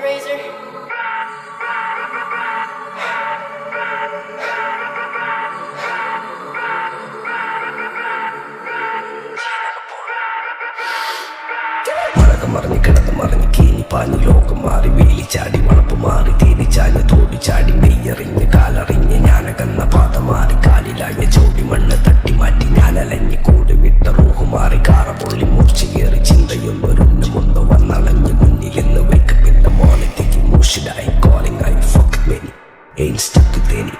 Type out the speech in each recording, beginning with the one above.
razor. മറഞ്ഞ് കിടന്ന് മറിഞ്ഞ് കീഞ്ഞി പാഞ്ഞ് ലോകം മാറി വേലി ചാടി വളപ്പ് മാറി തേനി ചാഞ്ഞ് തോടി ചാടി നെയ്യറിഞ്ഞ് കാലറിഞ്ഞ് ഞാനകന്ന പാത മാറി കാലിലായ ചോടി മണ്ണ് തട്ടി മാറ്റി ഞാനലഞ്ഞ് കൂടി വിട്ട റൂഹ് മാറി കാറ പൊള്ളി മൂർച്ചയേറി ചിന്തയൊന്നൊരുന്ന് മുന്ന് വന്നളഞ്ഞ് മുന്നിലെന്ന് വെക്ക് പിന്നെ മോനത്തേക്ക് മൂഷിലായി കോളിംഗ് ആയി ഫക്ക് മെനി എയിൻ സ്റ്റക്ക് തേനി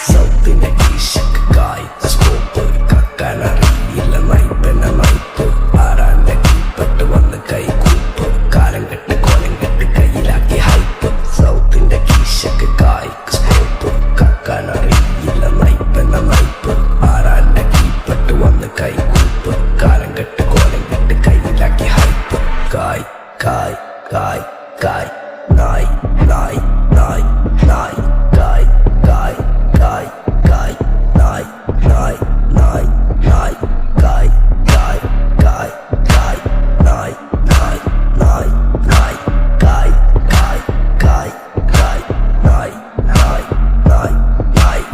സൗത്തിന്റെ കീശക്ക് കായ് സ്കോപ്പ് കക്കാനറിയില്ല നൈപ്പെന്ന നൈപ്പ് ആരാന്റെ കീപ്പെട്ട് വന്ന് കൈ കൂപ്പ് കാലം കെട്ട് കോലം കെട്ട് കയ്യിലാക്കി ഹൈപ്പ് സൗത്തിന്റെ കീശക്ക് കായ് സ്കോപ്പ് കക്കാനറിയില്ല നൈപ്പെന്ന നൈപ്പ് ആരാന്റെ കീപ്പെട്ട് വന്ന് കൈ കൂപ്പ് കാലം കെട്ട് കോലം കെട്ട് കയ്യിലാക്കി ഹൈപ്പ് കായ് കായ് കായ് കായ് നായ് നായ് നായ് നായ് കായ് കായ് കായ് കായ് നായ് നായ് നായ് നായ് കായ് കായ് കായ് കായ് നായ് നായ് നായ് നായ് കായ് കായ് കായ് കായ് നായ് നായ് നായ് നായ്.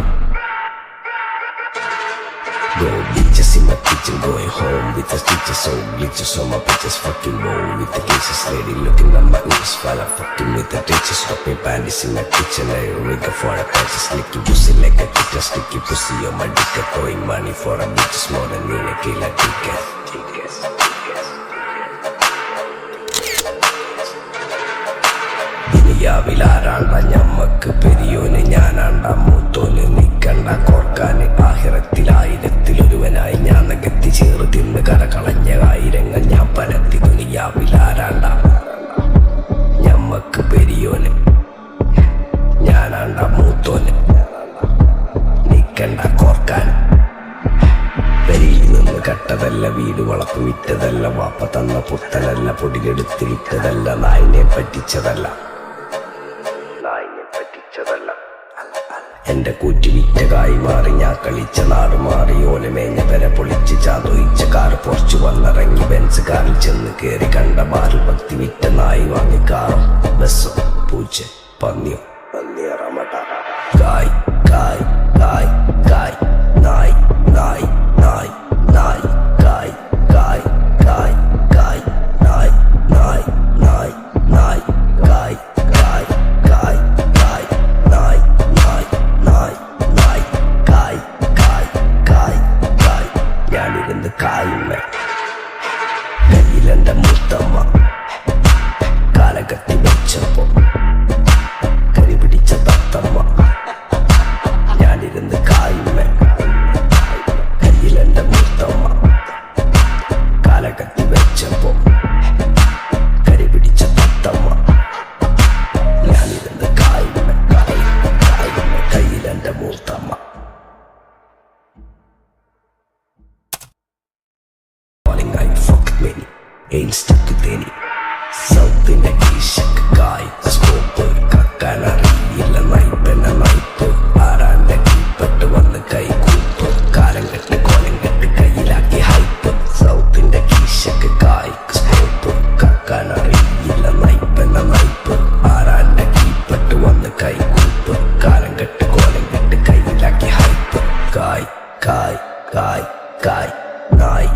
Go bitches in my kitchen, going home with the stitches, so glitches on my bitches, fucking roll with the cases, lady looking at my ears while I'm fucking with the ditches, stopping panties in my kitchen, I rigger for a patches, licking pussy like a kicker, sticky pussy on my dick, throwing money for a bitches more than in a killer ticket. ദുനിയാവിലാരാണ്ട ഞമ്മക്ക് പെരിയോന് ഞാനാണ്ട മൂത്തോന് നിക്കണ്ട കോർക്കാന് ആഹിറത്തിലായിരത്തിലൊരുവനായി ഞാൻ നകത്തി ചേറ് തിന്ന് കരകളഞ്ഞ ആയിരങ്ങൾ ഞാൻ പരത്തി ദുനിയാവിലാരാണ്ട ഞമ്മക്ക് പെരിയോന് ഞാനാണ്ട മൂത്തോന് നിക്കണ്ട കോർക്കാന് പെരിയിൽ നിന്ന് കട്ടതല്ല വീട് വളപ്പ് വിറ്റതല്ല വാപ്പ തന്ന പുത്തനല്ല പൊടിയെടുത്ത് വിറ്റതല്ല നായിനെ പറ്റിച്ചതല്ല എന്റെ കൂറ്റി വിറ്റ കായി മാറി ഞാൻ കളിച്ച നാട് മാറി ഓലമേഞ്ഞ പെര പൊളിച്ച് ചാതൊയിച്ച കാറ് പൊറച്ചു വന്നിറങ്ങി ബെൻസ് കാറിൽ ചെന്ന് കേറി കണ്ട ബാറിൽ പത്തി വിറ്റ നായി വാങ്ങി കാറും ബസ്സോ പൂച്ച പന്നിയോ പന്നിയറമട്ട കായ് കായ് കായ് കായ് നായ് നായ് നായ് നായ് കായ് കായ് കായ് കായ് നായ് നായ് നായ് നായ് കായ് കായ് കായ് കായ് നായ് നായ് നായ് നായ് കായ് കായ് കായ് കായ് ഞാനിരുന്ന് കായുമ്മ കയ്യിലെന്റെ മുത്തമ്മ കാലകത്തി വെച്ചപ്പോ കരി പിടിച്ച തത്തമ്മ ഞാനിരുന്ന് കായുമ്മ കയ്യിലെന്റെ മുത്തമ്മ കാലകത്തി വെച്ചപ്പോ കരി പിടിച്ച തത്തമ്മ ഞാനിരുന്ന് കായുമ്മ കായുമ്മ കയ്യിലെന്റെ Muthamma. Calling I fuck many, ain't stuck to any. സൗത്തിന്റെ കീശക്ക് കായ് സ്കോപ്പ് കക്കാനറിയില്ല നൈപ്പെന്ന നൈപ്പ് ആരാന്റെ കീപ്പെട്ട് വന്ന് കൈ കൂപ്പ് കാലം കെട്ട് കോലം കെട്ട് കയ്യിലാക്കി ഹൈപ്പ് സൗത്തിന്റെ കീശക്ക് കായ് സ്കോപ്പ് കക്കാനറിയില്ല നൈപ്പെന്ന നൈപ്പ് ആരാന്റെ കീപ്പെട്ട് വന്ന് കൈ കൂപ്പ് കാലം കെട്ട് കോലം കെട്ട് കയ്യിലാക്കി ഹൈപ്പ് കായ് കായ് കായ് കായ് നായ്